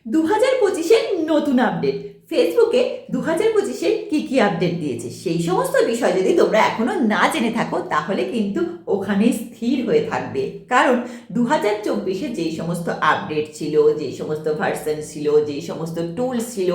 2025-এর নতুন আপডেট। ফেসবুকে 2025-এর কি আপডেট দিয়েছে সেই সমস্ত বিষয় যদি তোমরা এখনো না জেনে থাকো তাহলে কিন্তু ওখানে স্থির হয়ে থাকবে। কারণ 2024-এ যেই সমস্ত আপডেট ছিল, যেই সমস্ত ভার্সন ছিল, যেই সমস্ত টুলস ছিল,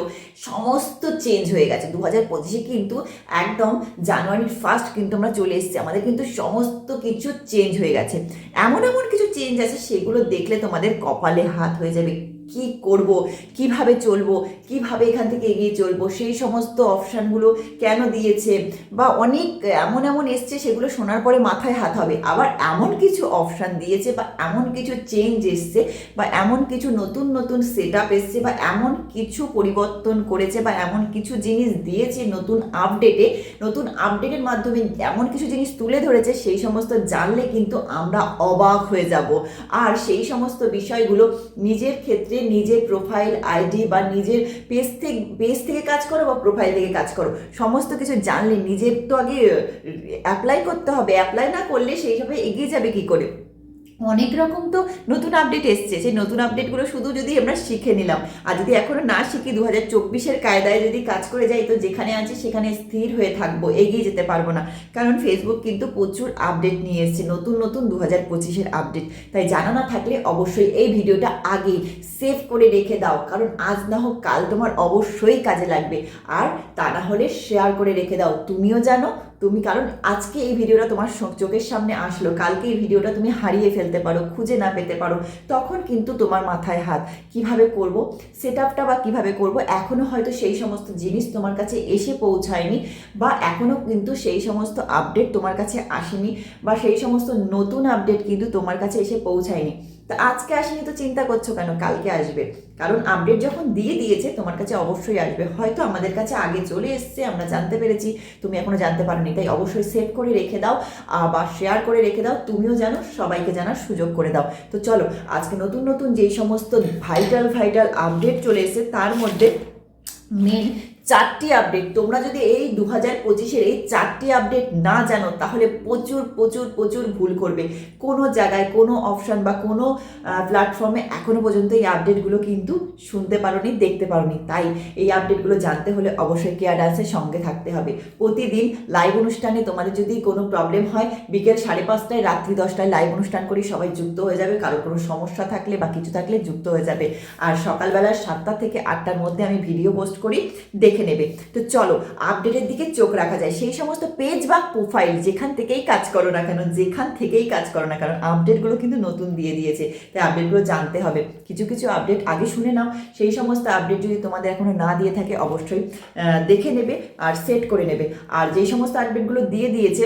সমস্ত চেঞ্জ হয়ে গেছে। 2025-এ কিন্তু একদম জানুয়ারির ফার্স্ট কিন্তু আমরা চলে এসেছি, আমাদের কিন্তু সমস্ত কিছু চেঞ্জ হয়ে গেছে। এমন এমন কিছু চেঞ্জ আছে সেগুলো দেখলে তোমাদের কপালে হাত হয়ে যাবে। কি করব, কিভাবে চলবো, কিভাবে এখান থেকে এগিয়ে চলবো, সেই সমস্ত অপশানগুলো কেন দিয়েছে, বা অনেক এমন এমন এসছে সেগুলো শোনার পরে মাথায় হাত হবে। আবার এমন কিছু অপশান দিয়েছে বা এমন কিছু চেঞ্জ এসছে বা এমন কিছু নতুন নতুন সেট আপ এসছে বা এমন কিছু পরিবর্তন করেছে বা এমন কিছু জিনিস দিয়েছে নতুন আপডেটের মাধ্যমে এমন কিছু জিনিস তুলে ধরেছে, সেই সমস্ত জানলে কিন্তু আমরা অবাক হয়ে যাব। আর সেই সমস্ত বিষয়গুলো নিজের ক্ষেত্রে নিজের প্রোফাইল আইডি বা নিজের পেজ থেকে কাজ করো বা প্রোফাইল থেকে কাজ করো, সমস্ত কিছু জানলে নিজের তো আগে অ্যাপ্লাই করতে হবে। অ্যাপ্লাই না করলে সেইভাবে এগিয়ে যাবে কি করে? অনেক রকম তো নতুন আপডেট এসছে, সেই নতুন আপডেটগুলো শুধু যদি আমরা শিখে নিলাম আর যদি এখনো না শিখি 2024-এর কায়দায় যদি কাজ করে যাই, তো যেখানে আছি সেখানে স্থির হয়ে থাকবো, এগিয়ে যেতে পারবো না। কারণ ফেসবুক কিন্তু প্রচুর আপডেট নিয়ে এসছে, নতুন নতুন 2025-এর আপডেট। তাই জানা না থাকলে অবশ্যই এই ভিডিওটা আগে সেভ করে রেখে দাও, কারণ আজ না হোক কাল তোমার অবশ্যই কাজে লাগবে। আর তা না হলে শেয়ার করে রেখে দাও, তুমিও জানো কারণ আজকে এই ভিডিওটা তোমার চোখের সামনে আসলো, কালকে এই ভিডিওটা তুমি হারিয়ে ফেলতে পারো, খুঁজে না পেতে পারো, তখন কিন্তু তোমার মাথায় হাত। কিভাবে করব সেট আপটা বা কীভাবে করব, এখনও হয়তো সেই সমস্ত জিনিস তোমার কাছে এসে পৌঁছায়নি, বা এখনও কিন্তু সেই সমস্ত আপডেট তোমার কাছে আসেনি, বা সেই সমস্ত নতুন আপডেট কিন্তু তোমার কাছে এসে পৌঁছায়নি। তা আজকে আসেনি তো চিন্তা করছো কেন? কালকে আসবে, কারণ আপডেট যখন দিয়ে দিয়েছে তোমার কাছে অবশ্যই আসবে। হয়তো আমাদের কাছে আগে চলে এসছে, আমরা জানতে পেরেছি, তুমি এখনো জানতে পারোনি। তাই অবশ্যই সেভ করে রেখে দাও বা শেয়ার করে রেখে দাও, তুমিও জানো, সবাইকে জানার সুযোগ করে দাও। তো চলো, আজকে নতুন নতুন যেই সমস্ত ভাইটাল আপডেট চলে এসেছে তার মধ্যে মেন 4টি আপডেট। তোমরা যদি এই 2025-এর এই 4টি আপডেট না জানো তাহলে প্রচুর প্রচুর প্রচুর ভুল করবে। কোনো জায়গায় কোনো অপশান বা কোনো প্ল্যাটফর্মে এখনো পর্যন্ত এই আপডেটগুলো কিন্তু শুনতে পারোনি, দেখতে পারোনি। তাই এই আপডেটগুলো জানতে হলে অবশ্যই কেয়ার ডান্সের সঙ্গে থাকতে হবে। প্রতিদিন লাইভ অনুষ্ঠানে তোমাদের যদি কোনো প্রবলেম হয়, বিকেল 5:30টায়, রাত্রি 10টায় লাইভ অনুষ্ঠান করি, সবাই যুক্ত হয়ে যাবে। কারোর কোনো সমস্যা থাকলে বা কিছু থাকলে যুক্ত হয়ে যাবে। আর সকালবেলা 7টা থেকে 8টার মধ্যে আমি ভিডিও পোস্ট করি, দেখে নেবে। তো চলো, আপডেটের দিকে চোখ রাখা যায়। সেই সমস্ত পেজ বা প্রোফাইল যেখান থেকেই কাজ করো না কেন, আপডেটগুলো কিন্তু নতুন দিয়ে দিয়েছে। তাই আপডেটগুলো জানতে হবে। কিছু কিছু আপডেট আগে শুনে নাও, সেই সমস্ত আপডেট যদি তোমাদের এখনো না দিয়ে থাকে অবশ্যই দেখে নেবে আর সেট করে নেবে। আর যেই সমস্ত আপডেটগুলো দিয়ে দিয়েছে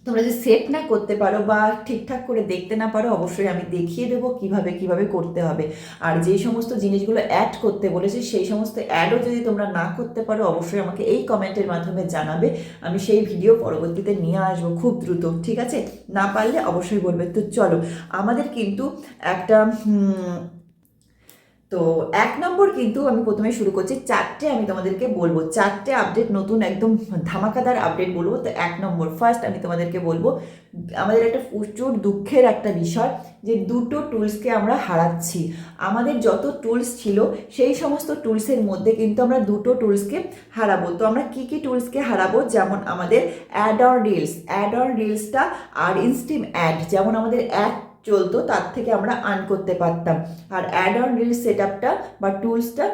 তোমরা যদি সেট না করতে পারো বা ঠিকঠাক করে দেখতে না পারো, অবশ্যই আমি দেখিয়ে দেবো কিভাবে করতে হবে। আর যেই সমস্ত জিনিসগুলো অ্যাড করতে বলেছে সেই সমস্ত অ্যাডও যদি তোমরা না করতে পারো, অবশ্যই আমাকে এই কমেন্টের মাধ্যমে জানাবে। আমি সেই ভিডিও পরবর্তীতে নিয়ে আসবো খুব দ্রুত, ঠিক আছে? না পারলে অবশ্যই বলবে। তো চলো, আমাদের কিন্তু একটা তো 1 নম্বর কিন্তু আমি প্রথমে শুরু করছি। 4টে আমি তোমাদেরকে বলবো, 4টে আপডেট নতুন, একদম ধামাকাদার আপডেট বলবো। তো 1 নম্বর ফার্স্ট আমি তোমাদেরকে বলবো, আমাদের একটা প্রচুর দুঃখের একটা বিষয় যে দুটো টুলসকে আমরা হারাচ্ছি। আমাদের যত টুলস ছিল সেই সমস্ত টুলসের মধ্যে কিন্তু আমরা দুটো টুলসকে হারাবো। তো আমরা কি কি টুলসকে হারাবো? যেমন আমাদের অ্যাড অন রিলসটা আর ইনস্টিম অ্যাড, যেমন আমাদের অ্যাড চলতো তার থেকে আমরা আর্ন করতে পারতাম। আর অ্যাড অন রিলস সেট আপটা বা টুলসটা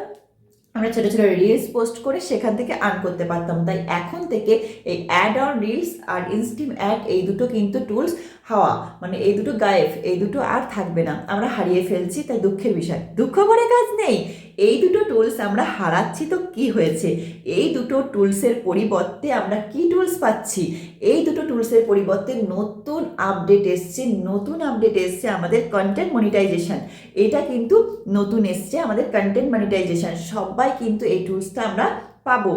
আমরা ছোটো ছোটো রিলস পোস্ট করে সেখান থেকে আর্ন করতে পারতাম। তাই এখন থেকে এই অ্যাড অন রিলস আর ইনস্টিম অ্যাড, এই দুটো কিন্তু টুলস এই দুটো গায়েব, এই দুটো আর থাকবে না, আমরা হারিয়ে ফেলছি। তাই দুঃখের বিষয়, দুঃখ করে কাজ নেই। এই দুটো টুলস আমরা হারাচ্ছি তো কি হয়েছে? এই দুটো টুলসের পরিবর্তে আমরা কি টুলস পাচ্ছি? এই দুটো টুলসের পরিবর্তে নতুন আপডেট এসছে আমাদের কন্টেন্ট মনিটাইজেশন। এটা কিন্তু নতুন এসছে আমাদের কন্টেন্ট মনিটাইজেশন। সবাই কিন্তু এই টুলসটা আমরা পাবো।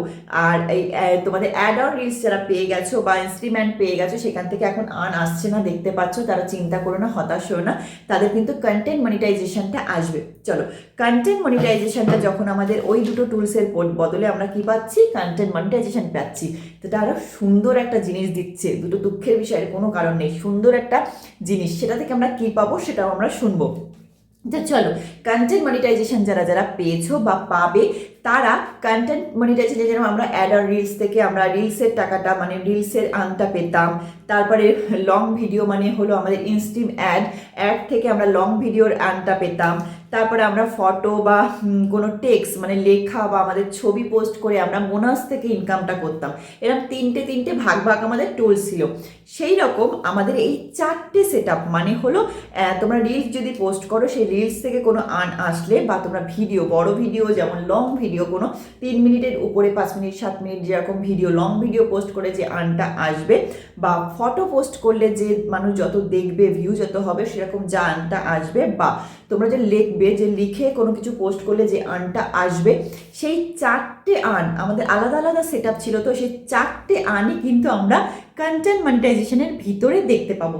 আর এই তোমাদের অ্যাড অন রিলস যারা পেয়ে গেছো বা ইনস্ট্রিমেন্ট পেয়ে গেছো, সেখান থেকে এখন আর্ন আসছে না, দেখতে পাচ্ছ, তারা চিন্তা করো না, হতাশ হো না, তাদের কিন্তু কন্টেন্ট মনিটাইজেশনটা আসবে। চলো, কন্টেন্ট মনিটাইজেশনটা যখন আমাদের ওই দুটো টুলসের বদলে আমরা কি পাচ্ছি? কন্টেন্ট মনিটাইজেশন পাচ্ছি। তো তারা সুন্দর একটা জিনিস দিচ্ছে, দুটো দুঃখের বিষয়ের কোনো কারণ নেই, সুন্দর একটা জিনিস। সেটা থেকে আমরা কি পাবো সেটাও আমরা শুনবো। তো চলো, কন্টেন্ট মনিটাইজেশন যারা যারা পেয়েছো বা পাবে, তারা কন্টেন্ট মনিটাইজেশন, যেরকম আমরা অ্যাড আর রিলস থেকে আমরা রিলসের টাকাটা মানে রিলসের আর্নটা পেতাম, তারপরে লং ভিডিও মানে হলো আমাদের ইনস্টিম অ্যাড থেকে আমরা লং ভিডিওর আর্নটা পেতাম, তারপরে আমরা ফটো বা কোনো টেক্সট মানে লেখা বা আমাদের ছবি পোস্ট করে আমরা মোনাস থেকে ইনকামটা করতাম। এরকম তিনটে ভাগ ভাগ আমাদের টুলস ছিল। সেই রকম আমাদের এই 4টে সেট আপ মানে হলো তোমরা রিলস যদি পোস্ট করো, সেই রিলস থেকে কোনো আর্ন আসলে, বা তোমরা ভিডিও, বড় ভিডিও যেমন লং ভিডিও কোনো 3 মিনিটের উপরে 5 মিনিট 7 মিনিট যেরকম ভিডিও, লং ভিডিও পোস্ট করে যে আর্নটা আসবে, বা ফটো পোস্ট করলে যে মানুষ যত দেখবে, ভিউ যত হবে সেরকম যা আর্নটা আসবে, বা তোমরা যে লিখবে, যে লিখে কোনো কিছু পোস্ট করলে যে আর্নটা আসবে, সেই 4টে আর্ন আমাদের আলাদা আলাদা সেট আপ ছিল। তো সেই 4টে আর্নই কিন্তু আমরা কন্টেন্ট মনিটাইজেশনের ভিতরে দেখতে পাবো।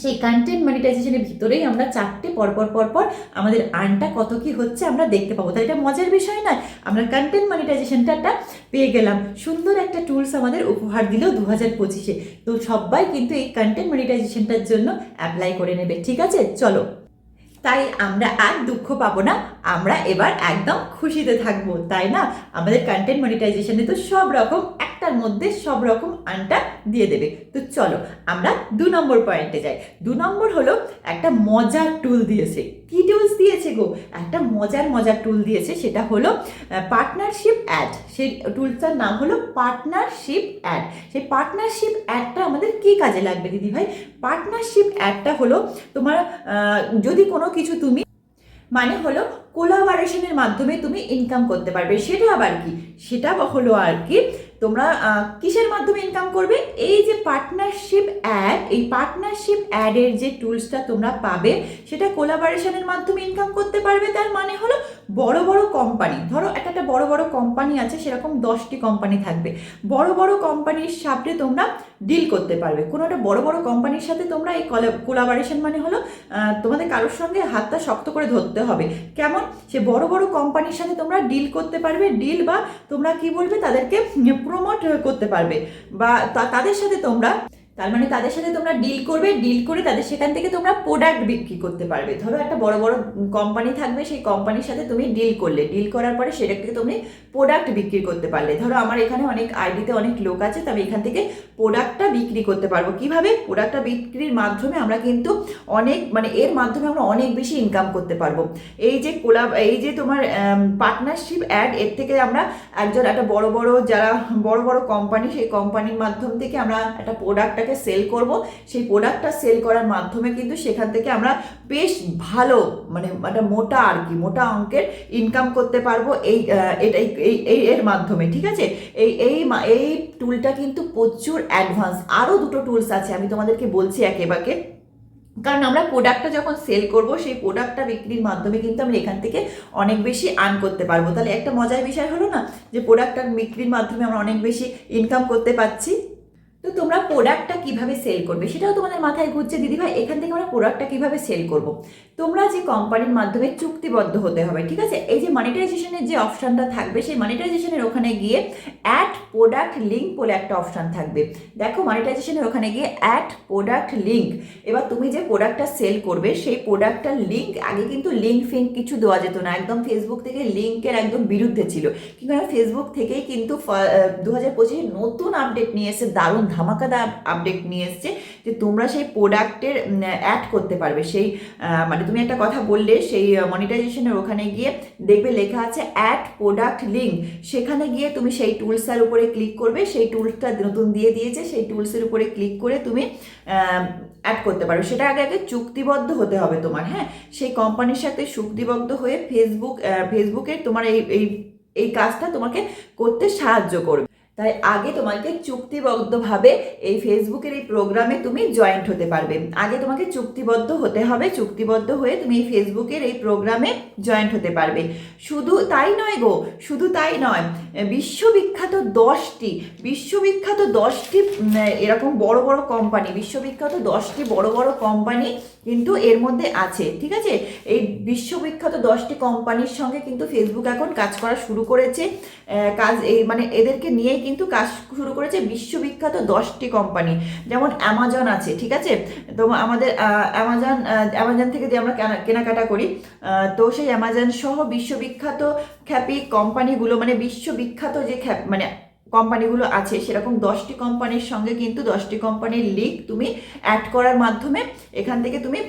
সেই কন্টেন্ট মনিটাইজেশনের ভিতরেই আমরা 4টে পরপর আমাদের আর্নটা কত কি হচ্ছে আমরা দেখতে পাবো। তাই এটা মজার বিষয় নয়, আমরা কন্টেন্ট মনিটাইজেশনটা পেয়ে গেলাম, সুন্দর একটা টুলস আমাদের উপহার দিল 2025-এ। তো সবাই কিন্তু এই কন্টেন্ট মনিটাইজেশনটার জন্য অ্যাপ্লাই করে নেবে, ঠিক আছে? চলো, তাই আমরা আর দুঃখ পাবো না, আমরা এবার একদম খুশিতে থাকবো, তাই না? আমাদের কন্টেন্ট মনিটাইজেশনে তো সব রকম একটার মধ্যে সব রকম আর্নটা দিয়ে দেবে। তো চলো আমরা 2 নম্বর পয়েন্টে যাই। 2 নম্বর হলো একটা মজার টুল দিয়েছে। কি টুলস দিয়েছে গো? একটা মজার টুল দিয়েছে, সেটা হলো পার্টনারশিপ অ্যাড। সেই টুলসটার নাম হলো পার্টনারশিপ অ্যাড। সেই পার্টনারশিপ অ্যাডটা আমাদের কি কাজে লাগবে দিদি ভাই? পার্টনারশিপ অ্যাডটা হলো তোমার যদি কোনো কিছু তুমি মানে হলো কোলাবোরেশনের মাধ্যমে তুমি ইনকাম করতে পারবে। সেটা আবার কি? সেটা হলো আর কি, তোমরা কিসের মাধ্যমে ইনকাম করবে? এই যে পার্টনারশিপ অ্যাড, এই পার্টনারশিপ অ্যাডের যে টুলসটা তোমরা পাবে, সেটা কোলাবোরেশনের মাধ্যমে ইনকাম করতে পারবে। তার মানে হলো বড় বড় কোম্পানি, ধরো একটা বড় কোম্পানি আছে, সেরকম 10টি কোম্পানি থাকবে। বড় কোম্পানির সাথে তোমরা ডিল করতে পারবে। কোনো একটা বড় কোম্পানির সাথে তোমরা এই কোলাবোরেশন মানে হলো তোমাদের কারোর সঙ্গে হাতটা শক্ত করে ধরতে হবে। কেমন? সে বড় কোম্পানির সাথে তোমরা ডিল করতে পারবে, ডিল বা তোমরা কি বলবে, তাদেরকে প্রমোট করতে পারবে, বা তাদের সাথে তোমরা, তার মানে তাদের সাথে তোমরা ডিল করবে, ডিল করে তাদের সেখান থেকে তোমরা প্রোডাক্ট বিক্রি করতে পারবে। ধরো একটা বড় কোম্পানি থাকবে, সেই কোম্পানির সাথে তুমি ডিল করলে, ডিল করার পরে সেটা থেকে তুমি প্রোডাক্ট বিক্রি করতে পারলে। ধরো আমার এখানে অনেক আইডিতে অনেক লোক আছে, তবে এখান থেকে প্রোডাক্টটা বিক্রি করতে পারবো। কিভাবে? প্রোডাক্টটা বিক্রির মাধ্যমে আমরা কিন্তু অনেক মানে এর মাধ্যমে আমরা অনেক বেশি ইনকাম করতে পারবো। এই যে তোমার পার্টনারশিপ অ্যাড, এর থেকে আমরা একটা বড় যারা বড় কোম্পানি, সেই কোম্পানির মাধ্যম থেকে আমরা একটা প্রোডাক্টটাকে সেল করব। সেই প্রোডাক্টটা সেল করার মাধ্যমে কিন্তু সেখান থেকে আমরা বেশ ভালো মানে একটা মোটা আর কি, মোটা অঙ্কের ইনকাম করতে পারবো এর মাধ্যমে, ঠিক আছে? এই টুলটা কিন্তু প্রচুর অ্যাডভান্স। আরও 2টো টুলস আছে, আমি তোমাদেরকে বলছি একেবারে। কারণ আমরা প্রোডাক্টটা যখন সেল করব, সেই প্রোডাক্টটা বিক্রির মাধ্যমে কিন্তু আমরা এখান থেকে অনেক বেশি আর্ন করতে পারবো। তাহলে একটা মজার বিষয় হলো না, যে প্রোডাক্টটা বিক্রির মাধ্যমে আমরা অনেক বেশি ইনকাম করতে পারছি। তো তোমরা প্রোডাক্টটা কিভাবে সেল করবে সেটাও তোমাদের মাথায় ঘুরছে দিদিভাই। এখান থেকে আমরা প্রোডাক্টটা কিভাবে সেল করব? তোমরা যে কোম্পানির মাধ্যমে চুক্তিবদ্ধ হতে হবে, ঠিক আছে? এই যে মনিটাইজেশনের যে অপশানটা থাকবে, সেই মনিটাইজেশনের ওখানে গিয়ে অ্যাড প্রোডাক্ট লিঙ্ক বলে একটা অপশান থাকবে। দেখো, মনিটাইজেশনের ওখানে গিয়ে অ্যাড প্রোডাক্ট লিঙ্ক, এবার তুমি যে প্রোডাক্টটা সেল করবে, সেই প্রোডাক্টটার লিঙ্ক, আগে কিন্তু লিঙ্ক ফিঙ্ক কিছু দেওয়া যেত না, একদম ফেসবুক থেকে লিঙ্কের একদম বিরুদ্ধে ছিল। কিন্তু ফেসবুক থেকেই কিন্তু 2025 নতুন আপডেট নিয়ে এসে, দারুণ ধামাকাদার আপডেট নিয়ে এসছে, যে তোমরা সেই প্রোডাক্টের অ্যাড করতে পারবে। সেই মানে তুমি একটা কথা বললে, সেই মনিটাইজেশনের ওখানে গিয়ে দেখবে লেখা আছে অ্যাড প্রোডাক্ট লিঙ্ক। সেখানে গিয়ে তুমি সেই টুলসটার উপরে ক্লিক করবে, সেই টুলসটা নতুন দিয়ে দিয়েছে, সেই টুলসের উপরে ক্লিক করে তুমি অ্যাড করতে পারো। সেটা আগে চুক্তিবদ্ধ হতে হবে তোমার, হ্যাঁ? সেই কোম্পানির সাথে চুক্তিবদ্ধ হয়ে ফেসবুকের তোমার এই কাজটা তোমাকে করতে সাহায্য করবে। তাই আগে তোমাকে চুক্তিবদ্ধভাবে এই ফেসবুকের এই প্রোগ্রামে তুমি জয়েন্ট হতে পারবে। আগে তোমাকে চুক্তিবদ্ধ হতে হবে, চুক্তিবদ্ধ হয়ে তুমি এই ফেসবুকের এই প্রোগ্রামে জয়েন্ট হতে পারবে। শুধু তাই নয় গো, শুধু তাই নয়, বিশ্ববিখ্যাত 10টি এরকম বড় কোম্পানি, বিশ্ববিখ্যাত 10টি বড় কোম্পানি কিন্তু এর মধ্যে আছে, ঠিক আছে? এই বিশ্ববিখ্যাত 10টি কোম্পানির সঙ্গে কিন্তু ফেসবুক এখন কাজ করা শুরু করেছে। এই মানে এদেরকে নিয়েই কিন্তু কাজ শুরু করেছে বিশ্ববিখ্যাত 10টি কোম্পানি, যেমন অ্যামাজন আছে, ঠিক আছে। তো আমাদের অ্যামাজন থেকে যে আমরা কেনাকাটা করি, তো সেই অ্যামাজন সহ বিশ্ববিখ্যাত খ্যাপি কোম্পানিগুলো, মানে বিশ্ববিখ্যাত যে মানে কোম্পানিগুলো আছে, সেরকম 10টি কোম্পানির সঙ্গে কিন্তু 10টি কোম্পানির লিঙ্ক তুমি অ্যাড করার মাধ্যমে এখান থেকে তুমি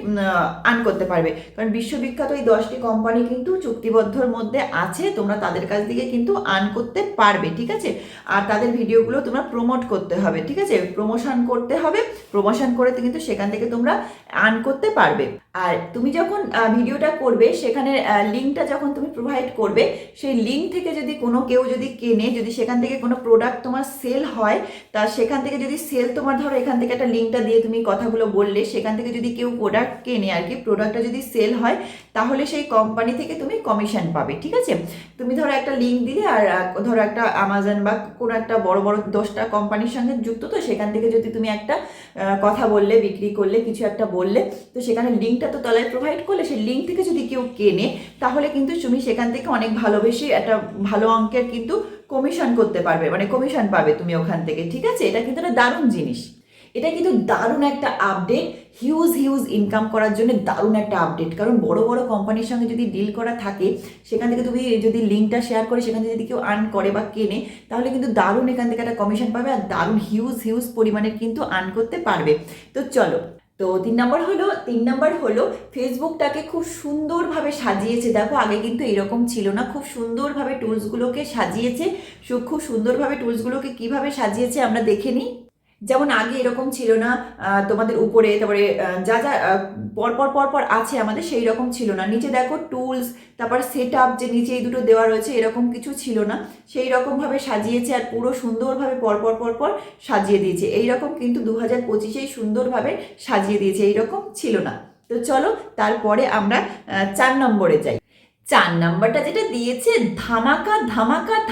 আর্ন করতে পারবে। কারণ বিশ্ববিখ্যাত এই 10টি কোম্পানি কিন্তু চুক্তিবদ্ধর মধ্যে আছে, তোমরা তাদের কাছ থেকে কিন্তু আর্ন করতে পারবে, ঠিক আছে। আর তাদের ভিডিওগুলো তোমরা প্রমোট করতে হবে, ঠিক আছে, প্রমোশন করতে হবে, প্রমোশন করে কিন্তু সেখান থেকে তোমরা আর্ন করতে পারবে। আর তুমি যখন ভিডিওটা করবে, সেখানে লিঙ্কটা যখন তুমি প্রোভাইড করবে, সেই লিঙ্ক থেকে যদি কেউ যদি কেনে, যদি সেখান থেকে কোনো প্রোডাক্ট তোমার সেল হয়, তা সেখান থেকে যদি সেল তোমার, ধরো এখান থেকে একটা লিঙ্কটা দিয়ে তুমি কথাগুলো বললে, সেখান থেকে যদি কেউ প্রোডাক্ট কেনে আর কি, প্রোডাক্টটা যদি সেল হয়, তাহলে সেই কোম্পানি থেকে তুমি কমিশন পাবে, ঠিক আছে। তুমি ধরো একটা লিঙ্ক দিলে, আর ধরো একটা অ্যামাজন বা কোনো একটা বড় বড় 10টা কোম্পানির সঙ্গে যুক্ত, তো সেখান থেকে যদি তুমি একটা কথা বললে, বিক্রি করলে, কিছু একটা বললে, তো সেখানে লিঙ্কটা তো তলায় প্রোভাইড করলে, সেই লিঙ্ক থেকে যদি কেউ কেনে, তাহলে কিন্তু তুমি সেখান থেকে অনেক ভালো, বেশি একটা ভালো অঙ্কের কিন্তু কমিশন করতে পারবে, মানে কমিশন পাবে তুমি ওখান থেকে, ঠিক আছে। এটা কিন্তু একটা দারুণ জিনিস, এটা কিন্তু দারুণ একটা আপডেট, হিউজ ইনকাম করার জন্য দারুণ একটা আপডেট। কারণ বড় বড় কোম্পানির সঙ্গে যদি ডিল করা থাকে, সেখান থেকে তুমি যদি লিঙ্কটা শেয়ার করে সেখান থেকে যদি কেউ আর্ন করে বা কেনে, তাহলে কিন্তু দারুণ এখান থেকে একটা কমিশন পাবে, আর দারুণ হিউজ পরিমাণের কিন্তু আর্ন করতে পারবে। তো চলো, তো 3 নম্বর হলো ফেসবুকটাকে খুব সুন্দরভাবে সাজিয়েছে। দেখো, আগে কিন্তু এরকম ছিল না, খুব সুন্দরভাবে টুলসগুলোকে সাজিয়েছে। খুব সুন্দরভাবে টুলসগুলোকে কিভাবে সাজিয়েছে আমরা দেখে নিই। যেমন আগে এরকম ছিল না, তোমাদের উপরে তারপরে যা যা পরপর আছে আমাদের, সেই রকম ছিল না। নিচে দেখো টুলস, তারপর সেট আপ, যে নিচে এই দুটো দেওয়া রয়েছে, এরকম কিছু ছিল না। সেই রকমভাবে সাজিয়েছে, আর পুরো সুন্দরভাবে পরপর সাজিয়ে দিয়েছে। এইরকম কিন্তু 2025-এই সুন্দরভাবে সাজিয়ে দিয়েছে, এইরকম ছিল না। তো চলো, তারপরে আমরা 4 নম্বরে যাই। 4 নম্বরটা যেটা দিয়েছে,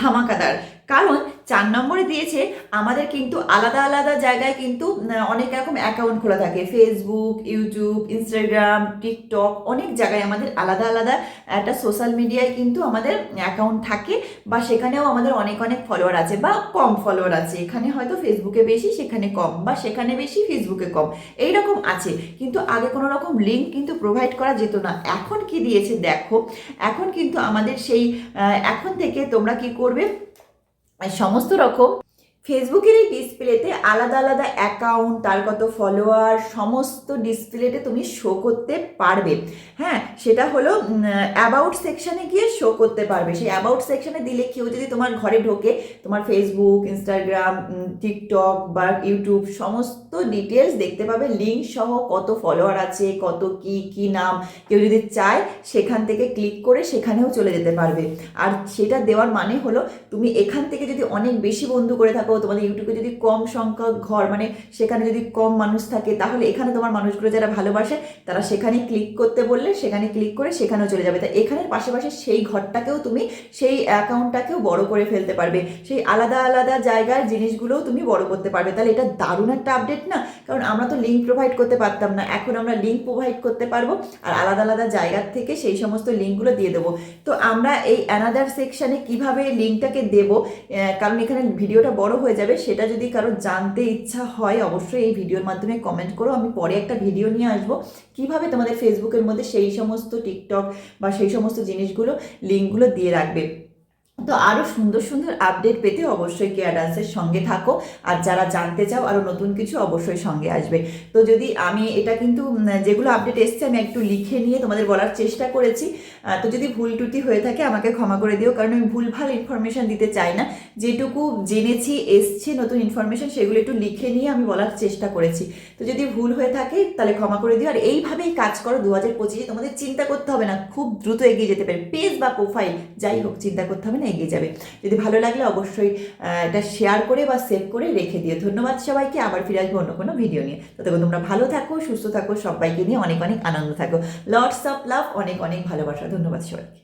ধামাকাদার। কারণ 4 নম্বরে দিয়েছে, আমাদের কিন্তু আলাদা আলাদা জায়গায় কিন্তু অনেক রকম অ্যাকাউন্ট খোলা থাকে, ফেসবুক, ইউটিউব, ইনস্টাগ্রাম, টিকটক, অনেক জায়গায় আমাদের আলাদা আলাদা একটা সোশ্যাল মিডিয়ায় কিন্তু আমাদের অ্যাকাউন্ট থাকে, বা সেখানেও আমাদের অনেক ফলোয়ার আছে বা কম ফলোয়ার আছে। এখানে হয়তো ফেসবুকে বেশি, সেখানে কম, বা সেখানে বেশি, ফেসবুকে কম, এইরকম আছে। কিন্তু আগে কোনো রকম লিঙ্ক কিন্তু প্রোভাইড করা যেত না। এখন কি দিয়েছে দেখো, এখন কিন্তু আমাদের সেই এখন থেকে তোমরা কি করবে, সমস্ত রকম ফেসবুকের এই ডিসপ্লেতে আলাদা আলাদা অ্যাকাউন্ট, তার কত ফলোয়ার, সমস্ত ডিসপ্লেতে তুমি শো করতে পারবে। হ্যাঁ, সেটা হলো অ্যাবাউট সেকশানে গিয়ে শো করতে পারবে। সেই অ্যাবাউট সেকশানে দিলে কেউ যদি তোমার ঘরে ঢোকে, তোমার ফেসবুক, ইনস্টাগ্রাম, টিকটক বা ইউটিউব সমস্ত ডিটেলস দেখতে পাবে, লিঙ্ক সহ, কত ফলোয়ার আছে, কত কি নাম। কেউ যদি চায়, সেখান থেকে ক্লিক করে সেখানেও চলে যেতে পারবে। আর সেটা দেওয়ার মানে হলো, তুমি এখান থেকে যদি অনেক বেশি বন্ধু করে থাকো, তোমাদের ইউটিউবে যদি কম সংখ্যক ঘর, মানে সেখানে যদি কম মানুষ থাকে, তাহলে এখানে তোমার মানুষগুলো যারা ভালোবাসে, তারা সেখানে ক্লিক করতে বললে সেখানে ক্লিক করে সেখানেও চলে যাবে। তাই এখানের পাশাপাশি সেই ঘরটাকেও তুমি, সেই অ্যাকাউন্টটাকেও বড় করে ফেলতে পারবে, সেই আলাদা আলাদা জায়গার জিনিসগুলোও তুমি বড় করতে পারবে। তাহলে এটা দারুণ একটা আপডেট না? কারণ আমরা তো লিঙ্ক প্রোভাইড করতে পারতাম না, এখন আমরা লিঙ্ক প্রোভাইড করতে পারবো, আর আলাদা আলাদা জায়গার থেকে সেই সমস্ত লিঙ্কগুলো দিয়ে দেবো। তো আমরা এই অ্যানাদার সেকশানে কিভাবে লিঙ্কটাকে দেবো, কারণ এখানে ভিডিওটা বড় হয়ে যাবে, সেটা যদি কারো জানতে ইচ্ছা হয়, অবশ্যই এই ভিডিওর মাধ্যমে কমেন্ট করো। আমি পরে একটা ভিডিও নিয়ে আসবো, কিভাবে তোমাদের ফেসবুকের মধ্যে সেই সমস্ত টিকটক বা সেই সমস্ত জিনিসগুলো, লিঙ্কগুলো দিয়ে রাখবে। তো আরও সুন্দর আপডেট পেতে অবশ্যই কেয়া ডান্সের সঙ্গে থাকো, আর যারা জানতে চাও আরও নতুন কিছু, অবশ্যই সঙ্গে আসবে। তো যদি আমি এটা কিন্তু যেগুলো আপডেট এসছে আমি একটু লিখে নিয়ে তোমাদের বলার চেষ্টা করেছি, তো যদি ভুল ত্রুটি হয়ে থাকে আমাকে ক্ষমা করে দিও, কারণ আমি ভুলভাল ইনফরমেশান দিতে চাই না। যেটুকু জেনেছি, এসছে নতুন ইনফরমেশান, সেগুলো একটু লিখে নিয়ে আমি বলার চেষ্টা করেছি। তো যদি ভুল হয়ে থাকে তাহলে ক্ষমা করে দিও। আর এইভাবেই কাজ করো 2025-এ, তোমাদের চিন্তা করতে হবে না, খুব দ্রুত এগিয়ে যেতে পারে। পেজ বা প্রোফাইল যাই হোক, চিন্তা করতে হবে না, এগিয়ে যাবে। যদি ভালো লাগলে অবশ্যই এটা শেয়ার করে বা সেভ করে রেখে দিও। ধন্যবাদ সবাইকে, আবার ফিরে আসবো অন্য কোনো ভিডিও নিয়ে। ততক্ষণ তোমরা ভালো থাকো, সুস্থ থাকো, সবাইকে নিয়ে অনেক আনন্দ থাকো। লটস অফ লাভ, অনেক ভালোবাসা। ধন্যবাদ সবাইকে।